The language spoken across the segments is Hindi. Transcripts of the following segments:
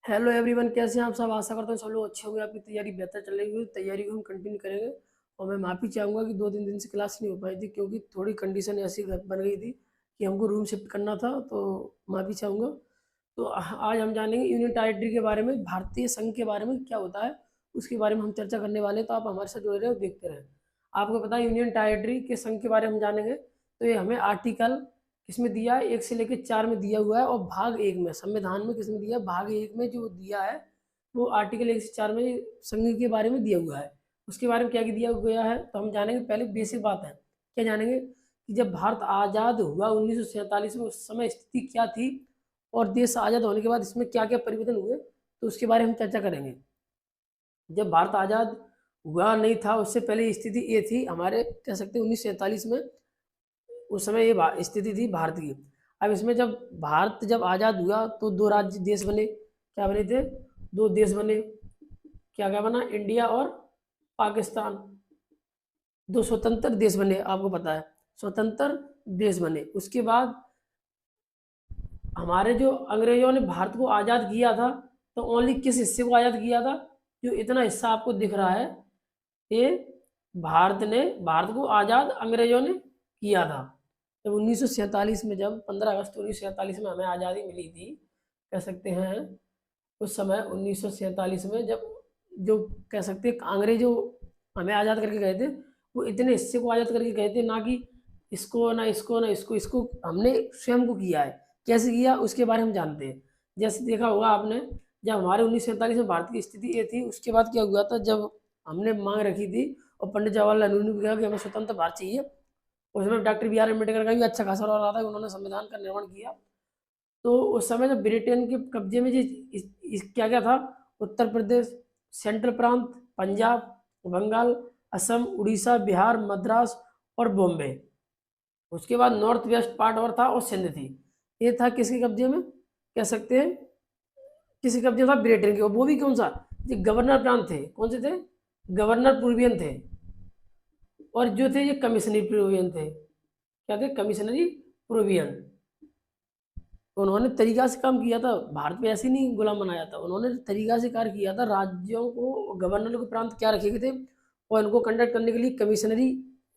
हेलो एवरीवन, कैसे हैं आप सब। आशा करता हूँ सब लोग अच्छे होंगे। आपकी तैयारी बेहतर चल रही होगी। तैयारी को हम कंटिन्यू करेंगे। और मैं माफ़ी चाहूँगा कि 2-3 दिन से क्लास नहीं हो पाई थी, क्योंकि थोड़ी कंडीशन ऐसी बन गई थी कि हमको रूम शिफ्ट करना था, तो माफ़ी चाहूँगा। तो आज हम जानेंगे यूनियन टेरिटरी के बारे में, भारतीय संघ के बारे में क्या होता है, उसके बारे में हम चर्चा करने वाले हैं। तो आप हमारे साथ जुड़े रहे और देखते रहें। आपको पता है यूनियन टेरिटरी के संघ के बारे में हम जानेंगे। तो ये हमें आर्टिकल किसमें दिया है, 1 से लेकर 4 में दिया हुआ है। और भाग 1 में, संविधान में किसमें दिया है, भाग 1 में जो दिया है वो आर्टिकल 1 से 4 में संघ के बारे में दिया हुआ है। उसके बारे में क्या दिया गया है तो हम जानेंगे। पहले बेसिक बात है, क्या जानेंगे कि जब भारत आज़ाद हुआ 1947 में, उस समय स्थिति क्या थी और देश आज़ाद होने के बाद इसमें क्या क्या परिवर्तन हुए, तो उसके बारे में हम चर्चा करेंगे। जब भारत आज़ाद हुआ नहीं था, उससे पहले स्थिति ये थी हमारे, कह सकते हैं 1947 में, उस समय ये स्थिति थी भारत की। अब इसमें जब भारत जब आज़ाद हुआ तो दो राज्य देश बने। क्या बने थे? दो देश बने। क्या क्या बना? इंडिया और पाकिस्तान। दो स्वतंत्र देश बने, आपको पता है, स्वतंत्र देश बने। उसके बाद हमारे जो अंग्रेजों ने भारत को आज़ाद किया था, तो ओनली किस हिस्से को आज़ाद किया था? जो इतना हिस्सा आपको दिख रहा है, ये भारत को आज़ाद अंग्रेजों ने किया था। जब 1947 में, जब 15 अगस्त 1947 में हमें आज़ादी मिली थी, कह सकते हैं उस समय 1947 में, जब जो कह सकते हैं अंग्रेजों हमें आज़ाद करके गए थे, वो इतने हिस्से को आज़ाद करके गए थे, ना कि इसको ना इसको ना इसको, इसको हमने स्वयं को किया है। कैसे किया उसके बारे में हम जानते हैं। जैसे देखा होगा आपने, जब हमारे 1947 में भारत की स्थिति ये थी, उसके बाद क्या हुआ था, जब हमने मांग रखी थी और पंडित जवाहरलाल नेहरू ने कहा कि हमें स्वतंत्र भारत चाहिए, उसमें डॉक्टर बी आर अम्बेडकर का भी अच्छा खासा रोल रहा था। उन्होंने संविधान का निर्माण किया। तो उस समय जब ब्रिटेन के कब्जे में क्या क्या था, उत्तर प्रदेश, सेंट्रल प्रांत, पंजाब, बंगाल, असम, उड़ीसा, बिहार, मद्रास और बॉम्बे। उसके बाद नॉर्थ वेस्ट पार्ट और था, और सिंध थी। ये था किसके कब्जे में, कह सकते हैं किसके कब्जे था? ब्रिटेन के। और वो भी कौन सा? जो गवर्नर प्रांत थे, कौन से थे? गवर्नर प्रोवियन थे। और जो थे ये कमिश्नरी प्रोवियन थे। क्या थे? कमिश्नरी प्रोवियन। उन्होंने तरीका से काम किया था, भारत में ऐसे नहीं गुलाम बनाया था, उन्होंने तरीका से कार्य किया था। राज्यों को, गवर्नर को प्रांत क्या रखे थे, और इनको कंडक्ट करने के लिए कमिश्नरी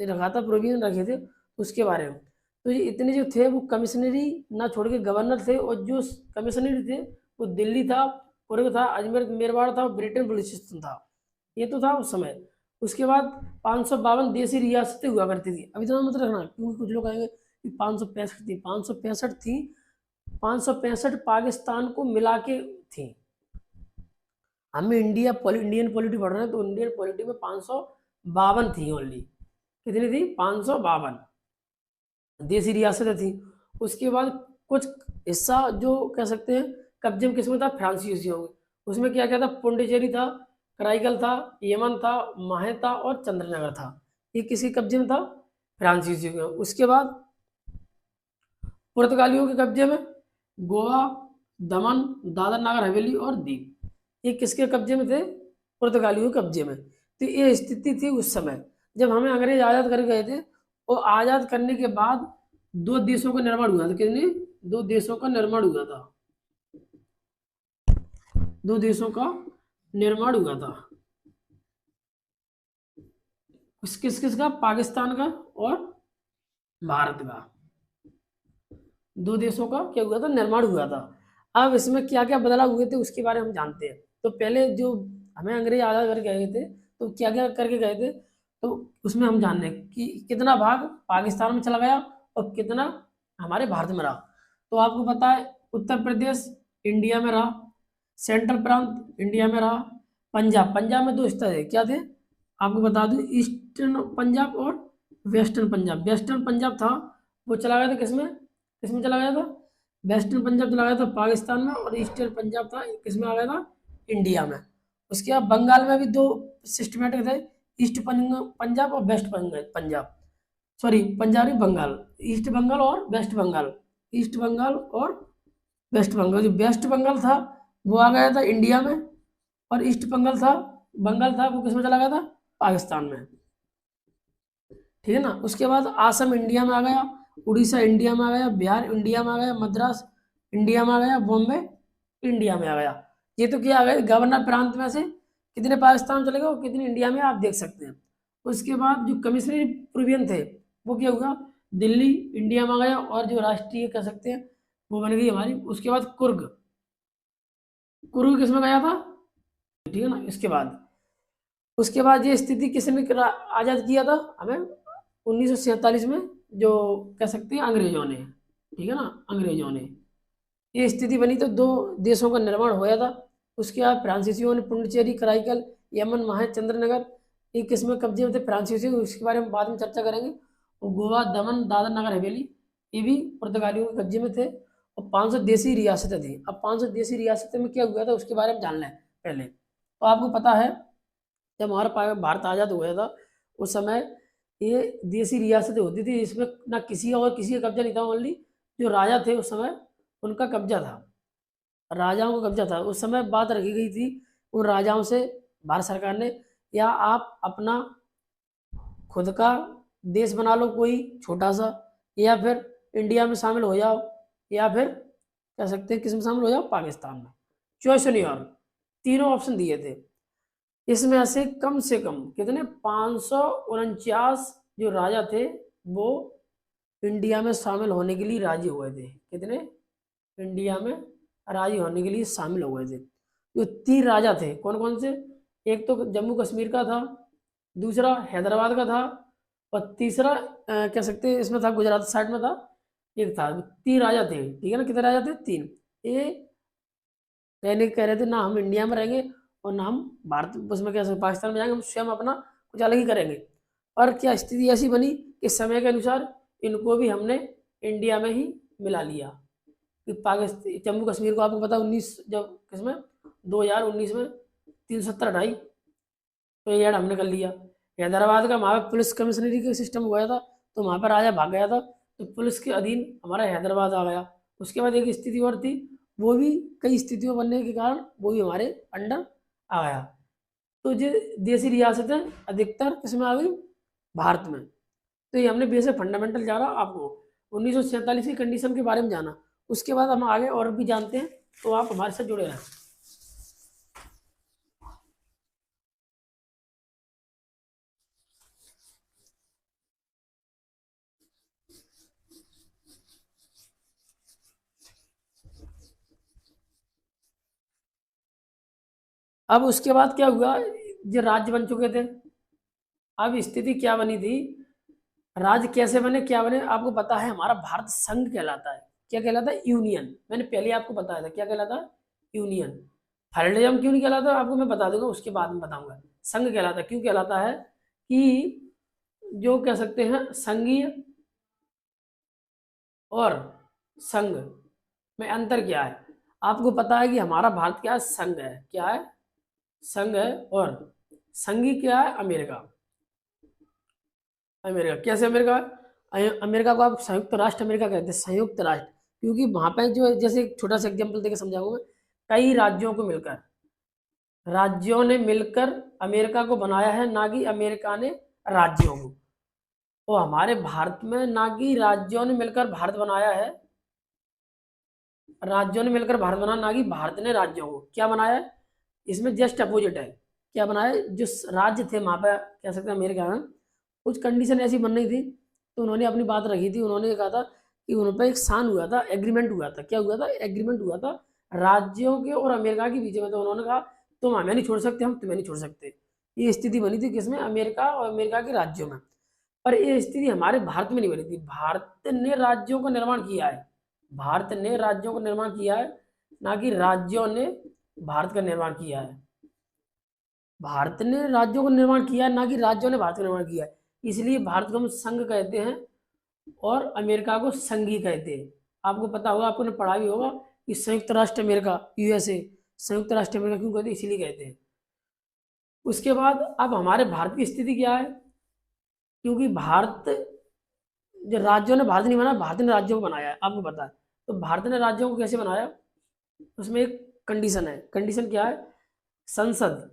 रखा था, प्रोविजन रखे थे उसके बारे में। तो ये इतने जो थे वो कमिश्नरी ना छोड़ के गवर्नर थे। और जो कमिश्नरी थे वो दिल्ली था, कुर्ग था, अजमेर मेरवाड़ था, ब्रिटेन बलूचिस्तान था। ये तो था उस समय। उसके बाद 552 देसी रियासतें हुआ करती थी। अब इतना मत रखना, क्योंकि कुछ लोग कहेंगे कि 565 थी। 565 थी। 565 पाकिस्तान को मिला के थी। हमें इंडियन पॉलिटी पढ़ रहे हैं, तो इंडियन पॉलिटी में 552 थी ओनली। कितनी थी? 552 देसी रियासतें थी। उसके बाद कुछ हिस्सा जो कह सकते हैं कब्जे में किसमें था, फ्रांसीसियों में। उसमें क्या क्या था? पुडुचेरी था, कराईकल था, यमन था, माहे था और चंद्रनगर था। ये किसी कब्जे में था? फ्रांसीसियों में। उसके बाद पुर्तगालियों के कब्जे में गोवा, दमन, दादर नगर हवेली और दीव। ये किसके कब्जे में थे? पुर्तगालियों के कब्जे में। तो ये स्थिति थी उस समय जब हमें अंग्रेज आज़ाद कर गए थे। और आज़ाद करने के बाद दो देशों का निर्माण हुआ था। कितने? दो देशों का निर्माण हुआ था। दो देशों का निर्माण हुआ था। किस किस का? पाकिस्तान का और भारत का। दो देशों का क्या हुआ था? निर्माण हुआ था। अब इसमें क्या क्या बदलाव हुए थे उसके बारे में हम जानते हैं। तो पहले जो हमें अंग्रेज आज़ाद करके गए थे, तो क्या क्या करके गए थे, तो उसमें हम जानने कि कितना भाग पाकिस्तान में चला गया और कितना हमारे भारत में रहा। तो आपको पता है, उत्तर प्रदेश इंडिया में रहा, सेंट्रल प्रांत इंडिया में रहा, पंजाब में दो हिस्से थे। क्या थे? आपको बता दूं, ईस्टर्न पंजाब और वेस्टर्न पंजाब। वेस्टर्न पंजाब था, वो चला गया था किसमें? किसमें चला गया था? वेस्टर्न पंजाब चला गया था पाकिस्तान में, और ईस्टर्न पंजाब था किसमें आ गया था? इंडिया में। उसके बाद बंगाल में भी दो सिस्टमेटिक थे, ईस्ट पंजाब और West Punjab. Sorry, Punjabi Bengal, East Bengal और वेस्ट बंगाल। ईस्ट बंगाल और वेस्ट बंगाल। जो वेस्ट बंगाल था वो आ गया था इंडिया में, और ईस्ट बंगाल था वो किसमें चला गया था? पाकिस्तान में। ठीक है ना। उसके बाद आसम इंडिया में आ गया, उड़ीसा इंडिया में आ गया, बिहार इंडिया में आ गया, मद्रास इंडिया में आ गया, बॉम्बे इंडिया में आ गया। ये तो क्या है, गवर्नर प्रांत में से कितने पाकिस्तान में चले गए और कितने इंडिया में, आप देख सकते हैं। उसके बाद जो कमिश्नरी प्रोविजन थे वो क्या हुआ, दिल्ली इंडिया में गया, और जो राष्ट्रीय कह सकते हैं वो बन गई हमारी। उसके बाद कुर्ग, कुर्ग किस में गया था, ठीक है ना। इसके बाद उसके बाद ये स्थिति किसने आज़ाद किया था हमें, 1947 में, जो कह सकते हैं अंग्रेजों ने, ठीक है ना, अंग्रेजों ने। ये स्थिति बनी तो दो देशों का निर्माण होया था। उसके बाद फ्रांसीसियों ने पुडुचेरी, कराईकल, यमन, माहे, चंद्रनगर, ये किस्में कब्जे में थे फ्रांसीसी, उसके बारे में बाद में चर्चा करेंगे। और गोवा, दमन, दादर नगर हवेली, ये भी पुर्तगालियों के कब्जे में थे। और 500 देसी रियासतें थी। अब 500 देसी रियासतें में क्या हुआ था उसके बारे में जानना है पहले। तो आपको पता है, जब हमारा भारत आज़ाद हुआ था उस समय ये देसी रियासतें होती थी, इसमें ना किसी और किसी का कब्जा नहीं था, ओनली जो राजा थे उस समय उनका कब्जा था, राजाओं का कब्जा था। उस समय बात रखी गई थी उन राजाओं से भारत सरकार ने, या आप अपना खुद का देश बना लो कोई छोटा सा, या फिर इंडिया में शामिल हो जाओ, या फिर कह सकते हैं किस में शामिल हो जाओ, पाकिस्तान में। चॉइस नहीं, और तीनों ऑप्शन दिए थे। इसमें से कम कितने, 549 जो राजा थे वो इंडिया में शामिल होने के लिए राजी हुए थे। कितने, इंडिया में राजी होने के लिए शामिल हो गए थे। जो 3 राजा थे कौन कौन से, एक तो जम्मू कश्मीर का था, दूसरा हैदराबाद का था, और तीसरा कह सकते हैं इसमें था गुजरात साइड में था, एक था। 3 राजा थे, ठीक है ना। कितने राजा थे, 3। ये कहने कह रहे थे ना हम इंडिया में रहेंगे और ना हम भारत उसमें क्या पाकिस्तान में जाएंगे, हम स्वयं अपना कुछ अलग ही करेंगे। और क्या स्थिति ऐसी बनी कि समय के अनुसार इनको भी हमने इंडिया में ही मिला लिया। कि पाकिस्तान जम्मू कश्मीर को आपको पता 19 जब किसमें 2019 में 370 हटाई, तो ये ऐड हमने कर लिया। हैदराबाद का वहाँ पे पुलिस कमिश्नरी का सिस्टम हुआ था, तो वहाँ पर राजा भाग गया था, तो पुलिस के अधीन हमारा हैदराबाद आ गया। उसके बाद एक स्थिति और थी, वो भी कई स्थितियों बनने के कारण वो भी हमारे अंडर आ गया। तो ये देसी रियासतें अधिकतर किसमें आ गई, भारत में। तो ये हमने बेसिक फंडामेंटल जाना, आपको 1947 की कंडीशन के बारे में जाना। उसके बाद हम आगे और भी जानते हैं, तो आप हमारे साथ जुड़े रहें। अब उसके बाद क्या हुआ, जो राज्य बन चुके थे, अब स्थिति क्या बनी थी, राज्य कैसे बने क्या बने, आपको पता है हमारा भारत संघ कहलाता है। क्या कहलाता है, यूनियन। मैंने पहले आपको बताया था क्या कहलाता है, यूनियन। फेडरलिज्म क्यों नहीं कहलाता आपको मैं बता दूंगा, उसके बाद में बताऊंगा। संघ कहलाता क्यों कहलाता है, कि जो कह सकते हैं संघीय और संघ में अंतर क्या है। आपको पता है कि हमारा भारत क्या है, संघ है। क्या है, संघ है। और संघी क्या है, अमेरिका। अमेरिका कैसे, अमेरिका अमेरिका को आप संयुक्त राष्ट्र अमेरिका कहते हैं, संयुक्त राष्ट्र, क्योंकि वहां पे जो जैसे एक छोटा सा एग्जांपल देकर समझाऊंगा, कई राज्यों ने मिलकर अमेरिका को बनाया है, ना कि अमेरिका ने राज्यों को। तो हमारे भारत में ना कि राज्यों ने मिलकर भारत बनाया है, राज्यों ने मिलकर भारत बनाया, ना कि भारत ने राज्यों को क्या बनाया है। इसमें जस्ट अपोजिट है। क्या बनाया है, जो राज्य थे वहां पर कह सकते हैं अमेरिका में, कुछ कंडीशन ऐसी बन रही थी, तो उन्होंने अपनी बात रखी थी। उन्होंने कहा था कि उन पर एक सान हुआ था, एग्रीमेंट हुआ था। क्या हुआ था, एग्रीमेंट हुआ था राज्यों के और अमेरिका के बीच में। तो उन्होंने कहा तुम हमें नहीं छोड़ सकते, हम तुम्हें नहीं छोड़ सकते। ये स्थिति बनी थी किसमें, अमेरिका और अमेरिका के राज्यों में। पर ये स्थिति हमारे भारत में नहीं बनी थी। भारत ने राज्यों का निर्माण किया है, भारत ने राज्यों का निर्माण किया है, ना कि राज्यों ने भारत का निर्माण किया है। भारत ने राज्यों का निर्माण किया है, ना कि राज्यों ने भारत का निर्माण किया है। इसलिए भारत को हम संघ कहते हैं और अमेरिका को संघी कहते हैं। आपको पता होगा, आपने पढ़ा भी होगा कि संयुक्त राष्ट्र अमेरिका, यूएसए, संयुक्त राष्ट्र अमेरिका क्यों कहते हैं, इसीलिए कहते हैं। उसके बाद अब हमारे भारत की स्थिति क्या है, क्योंकि भारत, जो राज्यों ने भारत नहीं बनाया, भारत ने राज्यों को बनाया है, आपको पता है। तो भारत ने राज्यों को कैसे बनाया, उसमें एक कंडीशन है। कंडीशन क्या है, संसद।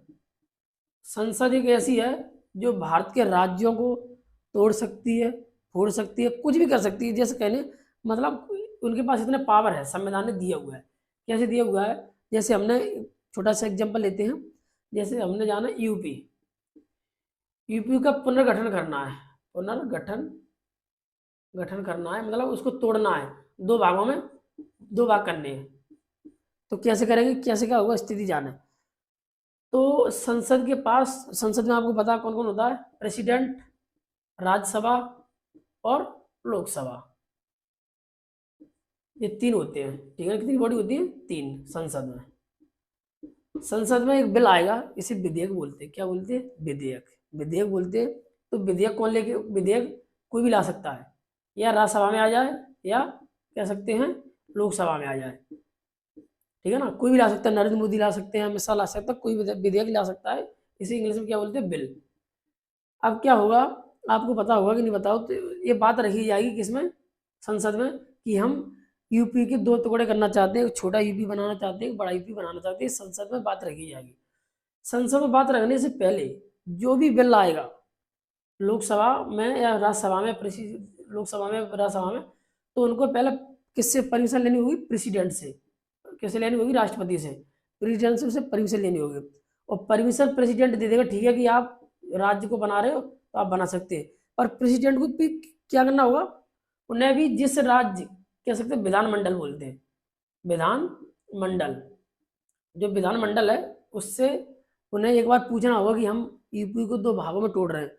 संसद एक ऐसी है जो भारत के राज्यों को तोड़ सकती है, फोड़ सकती है, कुछ भी कर सकती है। जैसे कहने मतलब उनके पास इतने पावर है, संविधान ने दिया हुआ है। कैसे दिया हुआ है, जैसे हमने छोटा सा एग्जांपल लेते हैं। जैसे हमने जाना यूपी, यूपी का पुनर्गठन करना है, गठन करना है, मतलब उसको तोड़ना है, दो भागों में दो भाग करने हैं। तो कैसे करेंगे, कैसे क्या होगा, स्थिति जाने। तो संसद के पास, संसद में आपको पता कौन कौन होता है, प्रेसिडेंट, राज्यसभा और लोकसभा, ये तीन होते हैं। ठीक है, कितनी बॉडी होती है, तीन संसद में। संसद में एक बिल आएगा, इसे विधेयक बोलते हैं। क्या बोलते हैं, विधेयक, विधेयक बोलते हैं। तो विधेयक कौन लेके, विधेयक कोई भी ला सकता है, या राज्यसभा में आ जाए या कह सकते हैं लोकसभा में आ जाए। ठीक है ना, कोई भी ला सकता है, नरेंद्र मोदी ला सकते हैं, अमित शाह ला सकता है, कोई विधेयक ला सकता है। इसे इंग्लिश में क्या बोलते हैं, बिल। अब क्या होगा, आपको पता होगा कि नहीं बताओ, तो ये बात रखी जाएगी किसमें, संसद में, कि हम यूपी के दो टुकड़े करना चाहते हैं, छोटा यूपी बनाना चाहते हैं, बड़ा यूपी बनाना चाहते हैं, संसद में बात रखी जाएगी। संसद में बात रखने से पहले जो भी बिल आएगा लोकसभा में या राज्यसभा में, लोकसभा में राज्यसभा में, तो उनको पहले किससे परमिशन लेनी होगी, प्रेसिडेंट से। किससे लेनी होगी, राष्ट्रपति से। प्रेसिडेंट से उसे परमिशन लेनी होगी, और परमिशन प्रेसिडेंट दे देगा, ठीक है कि आप राज्य को बना रहे हो तो आप बना सकते हैं। पर प्रेसिडेंट को भी क्या करना होगा, उन्हें भी जिस राज्य, कह सकते हैं विधानमंडल बोलते हैं, विधानमंडल, जो विधानमंडल है उससे उन्हें एक बार पूछना होगा कि हम यूपी को दो भागों में तोड़ रहे हैं।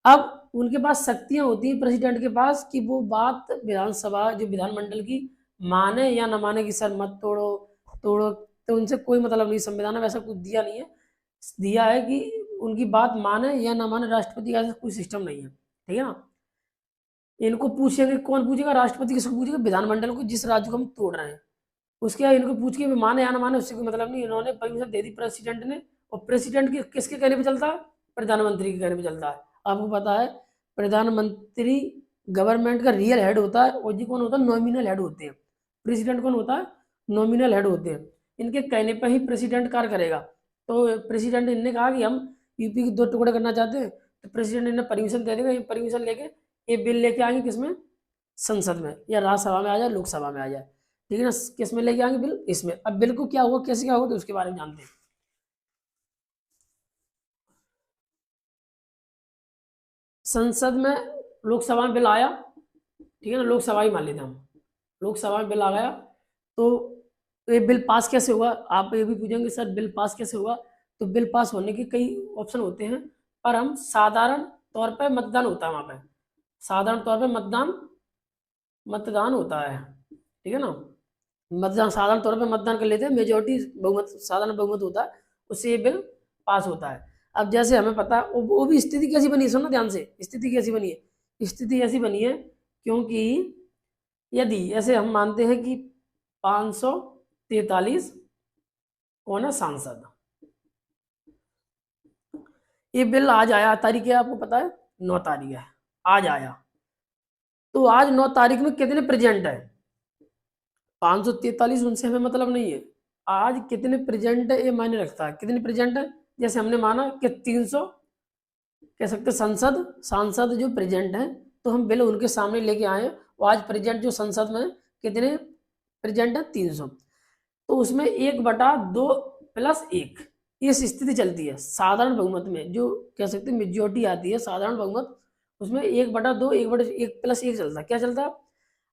अब उनके पास शक्तियां होती हैं प्रेसिडेंट के पास, कि वो बात विधानसभा, जो विधानमंडल की, माने या न माने कि सर मत तोड़ो, तोड़ो, तो उनसे कोई मतलब नहीं। संविधान में ऐसा कुछ दिया नहीं है, दिया है कि उनकी बात माने या ना माने, राष्ट्रपति का ऐसा कोई सिस्टम नहीं है। ठीक है ना, इनको पूछेंगे, कौन पूछेगा, राष्ट्रपति किसको पूछेगा, विधानमंडल को, जिस राज्य को हम तोड़ रहे हैं उसके बाद इनको पूछ के माने या ना माने, उससे कोई मतलब नहीं। इन्होंने परमिशन दे दी प्रेसिडेंट ने, और प्रेसिडेंट किसके कहने पे चलता है, प्रधानमंत्री के कहने पे चलता है। आपको पता है प्रधानमंत्री गवर्नमेंट का रियल हेड होता है, और जी कौन होता है, नॉमिनल हेड होते हैं। प्रेसिडेंट कौन होता है, नॉमिनल हेड होते हैं। इनके कहने पर ही प्रेसिडेंट कार्य करेगा। तो प्रेसिडेंट ने कहा कि हम यूपी के दो टुकड़े करना चाहते हैं, तो प्रेसिडेंट ने परमिशन दे देगा। ये परमिशन लेके ये बिल लेके आएंगे किसमें, संसद में, या राज्यसभा में आ जाए, लोकसभा में आ जाए। ठीक है ना, किस में लेके आएंगे, बिल इसमें। अब बिल को क्या होगा, कैसे क्या होगा, तो उसके बारे में जानते हैं। संसद में, लोकसभा में बिल आया, ठीक है ना, लोकसभा ही मान लेते हैं हम, लोकसभा में बिल आ गया, तो ये बिल पास कैसे हुआ, आप ये भी पूछेंगे सर बिल पास कैसे हुआ। तो बिल पास होने के कई ऑप्शन होते हैं, पर हम साधारण तौर पर मतदान होता है वहाँ पे, साधारण तौर पर मतदान, मतदान होता है। ठीक है ना, मतदान, साधारण तौर पर मतदान कर लेते हैं, मेजोरिटी बहुमत, साधारण बहुमत होता है, उससे ये बिल पास होता है। अब जैसे हमें पता है, वो भी स्थिति कैसी बनी है, सुनो ध्यान से, स्थिति कैसी बनी है, स्थिति ऐसी बनी है क्योंकि यदि ऐसे हम मानते हैं कि 543 कौन है, सांसद, ये बिल आज आया, तारीख है आपको पता है, 9 तारीख है, आज आया। तो आज 9 तारीख में कितने प्रेजेंट है, 543, उनसे हमें मतलब नहीं है। आज कितने प्रेजेंट है ये मायने रखता है, कितने प्रेजेंट है। जैसे हमने माना कि 300, कह सकते संसद, सांसद जो प्रेजेंट है, तो हम बिल उनके सामने लेके आए, और आज प्रेजेंट जो संसद में कितने प्रेजेंट है, 300। तो उसमें 1/2 +1, इस स्थिति चलती है साधारण बहुमत में, जो कह सकते हैं मेजोरिटी आती है साधारण बहुमत, उसमें 1/2, 1/1 चलता है। क्या चलता है,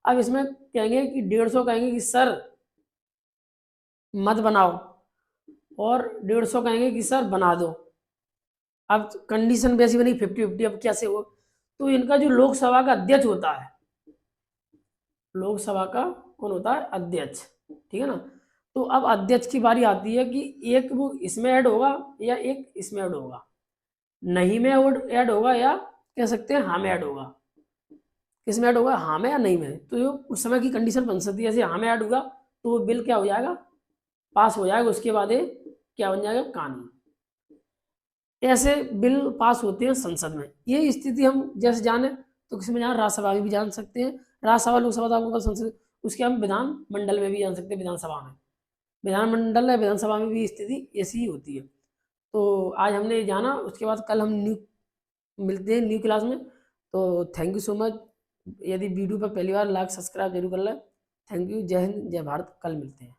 अब इसमें कहेंगे कि 150 कहेंगे कि सर मत बनाओ, और 150 कहेंगे कि सर बना दो। अब कंडीशन वैसी बनी 50-50, अब कैसे हो, तो इनका जो लोकसभा का अध्यक्ष होता है, लोकसभा का कौन होता है, अध्यक्ष। ठीक है ना, तो अब अध्यक्ष की बारी आती है कि एक वो इसमें ऐड होगा या एक इसमें ऐड होगा, नहीं में ऐड होगा, या कह सकते हैं हाँ में ऐड होगा। किस में ऐड होगा, हाँ में या नहीं में। तो जो उस समय की कंडीशन बन सकती है, जैसे हाँ में ऐड होगा तो वो बिल क्या हो जाएगा, पास हो जाएगा, उसके बाद ये क्या बन जाएगा, कानून। ऐसे बिल पास होते हैं संसद में। ये स्थिति हम जैसे जाने, तो किसी में जान, राज्यसभा में भी जान सकते हैं, राज्यसभा लोकसभा तो आपको संसद, उसके हम विधानमंडल में भी जान सकते हैं, विधानसभा में, विधानमंडल या विधानसभा में भी स्थिति ऐसी ही होती है। तो आज हमने जाना, उसके बाद कल हम न्यू मिलते हैं न्यू क्लास में। तो थैंक यू सो मच। यदि वीडियो पर पहली बार लाइक सब्सक्राइब जरूर कर लें। थैंक यू, जय हिंद, जय भारत, कल मिलते हैं।